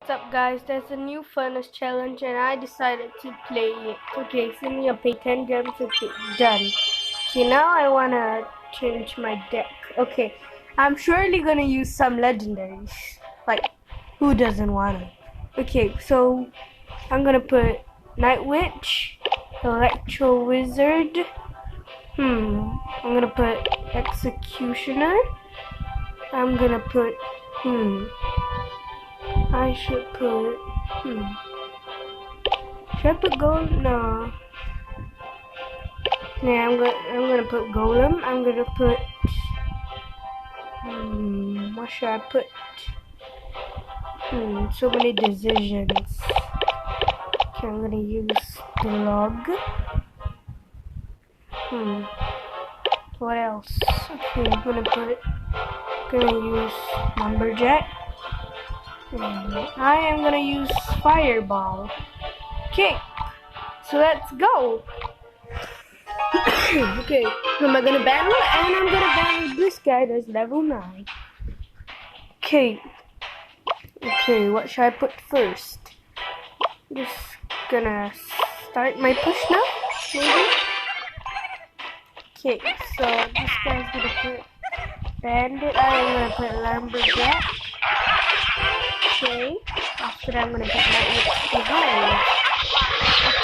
What's up guys, there's a new furnace challenge and I decided to play it. Okay, so me I'll pay 10 gems. Okay, done. Okay, now I wanna change my deck. Okay, I'm surely gonna use some legendaries. Like, who doesn't wanna? Okay, so I'm gonna put Night Witch, Electro Wizard. I'm gonna put Executioner. I'm gonna put I should put should I put gold? No. Yeah, I'm gonna put golem. I'm gonna put what should I put? So many decisions. Okay, I'm gonna use the log. What else? Okay, I'm gonna use lumberjack. I am gonna use fireball. Okay, so let's go. Okay, who am I gonna battle? And I'm gonna battle this guy that's level 9. Okay, what should I put first? Just gonna start my push now, maybe? Okay, so this guy's gonna put bandit, I'm gonna put lumberjack. Okay, after that I'm gonna put my witch behind.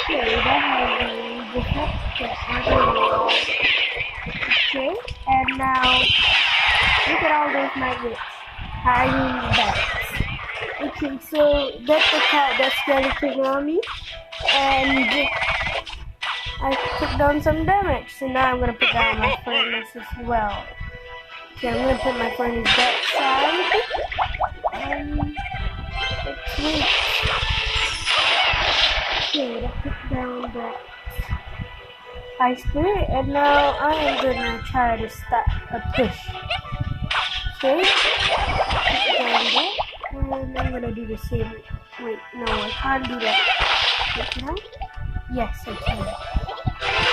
Okay, that has the heck. Okay, and now look at all those magnets. Bats. Okay, so that's the cat that's skeleton on me, and I took down some damage. So now I'm gonna put down my furnace as well. Okay, I'm gonna put my furnace that side, and let's wait. Okay, I put down that high spirit, and now I am gonna try to start a push. Okay, put down that, and I'm gonna do the same. Wait, no, I can't do that. Wait, now? Yes, I can.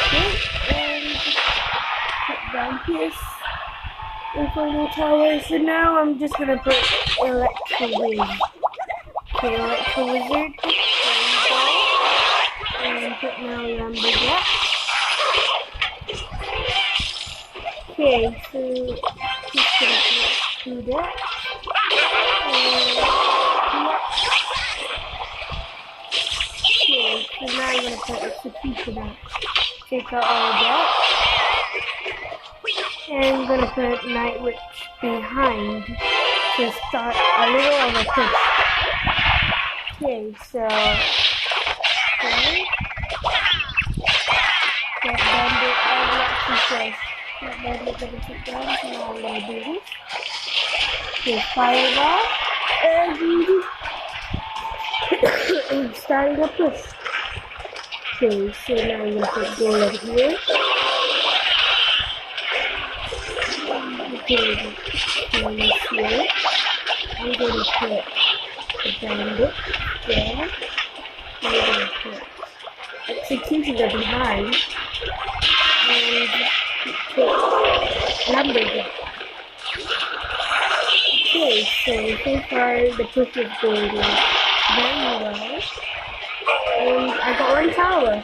Okay, and put down his Inferno Tower. So now I'm just gonna put Electro Wizard. Okay, Electro Wizard. And put now Lumberjack. Okay, so just gonna do that. Okay, so now I'm gonna put Executioner. Take out all of that. And I'm gonna put Night Witch behind to start a little of a push. Okay, so that bandit that bandit gonna take down, so now I'm gonna do this. Okay, fireball and starting a push. Okay, so now I'm gonna put golem here. Okay, here. I'm gonna put the bandit there. I'm gonna put Executioner behind. And put lumberjack. Okay, so far the push is going very well. And I got one tower.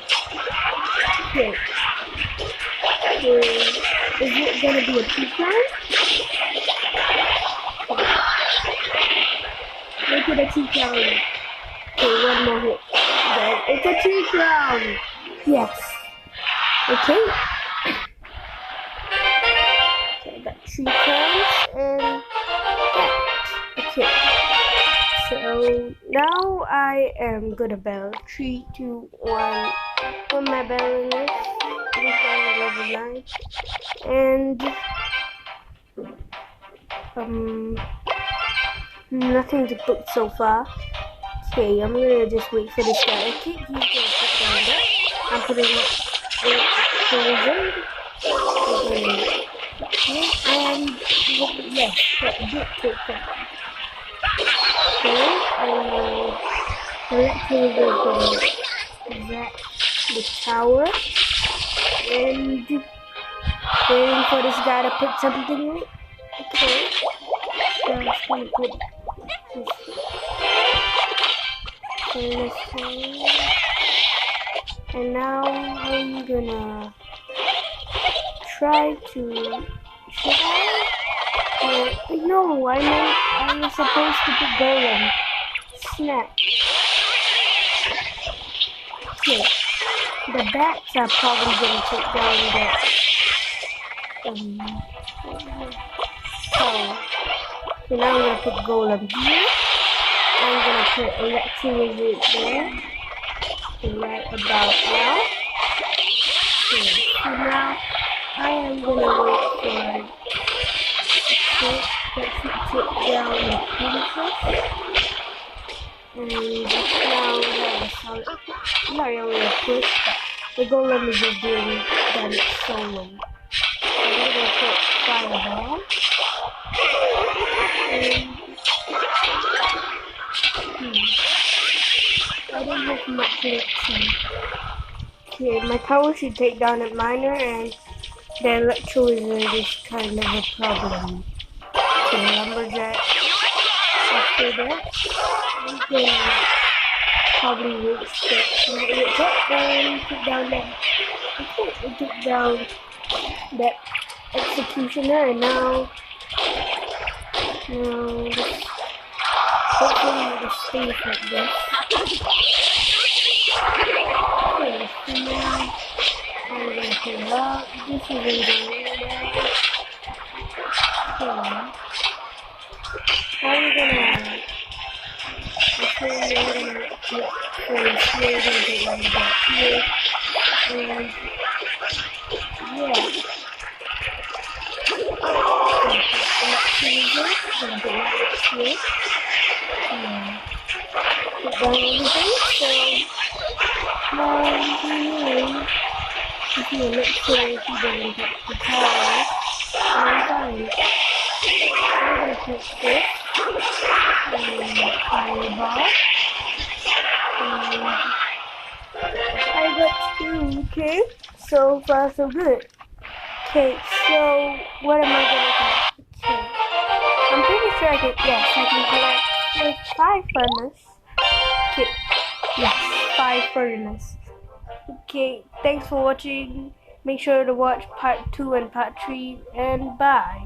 Okay. So, is it gonna be a 2-crown? Make it a 2-crown. Okay, one more hit. Then it's a 3-crown. Yes. Okay. So I got 3 crowns and that. Okay. So now I am gonna battle 3, 2, 1. What am I battling with? This one is level 9. And nothing to put so far. Okay, I'm gonna just wait for this guy. I think he's gonna put down that. I'm putting it the wizard. And yes, that did take that. Okay, Electro Wizard gonna zap the tower. And waiting for this guy to put something in. Okay. So I'm just gonna put this Listen. And now I'm gonna try to. Should I? No, I was supposed to put golem. Snap. Okay. The bats are probably gonna take down that. So now I'm gonna put golem here. I'm gonna put electro wizard there. Right about now. Okay. So now I am gonna wait for that should take down the princess. And just now we have a solid, not really a push, but the golem is just doing damage solo. So I'm gonna put fireball. And I don't have much connection. Okay, my tower should take down a miner, and the electro wizard is kind of a problem. Okay, lumberjack. After that, we can probably reach that and put down that. Okay, we took down that executioner, and now just hopefully it stays like this. Okay, so now I'm gonna put it up. This is in the window. Okay. I'm gonna look for this here, gonna take one back here, and yeah. Gonna put that here. Yeah. Put down everything, so now if you make sure if you don't touch the power, I'm fine. I'm gonna put this and fireball. And I got two, okay? So far so good. Okay, so what am I gonna do? Okay. I'm pretty sure I can collect with 5 furnace. Okay, yes, 5 furnace. Okay, thanks for watching. Make sure to watch part 2 and part 3, and bye.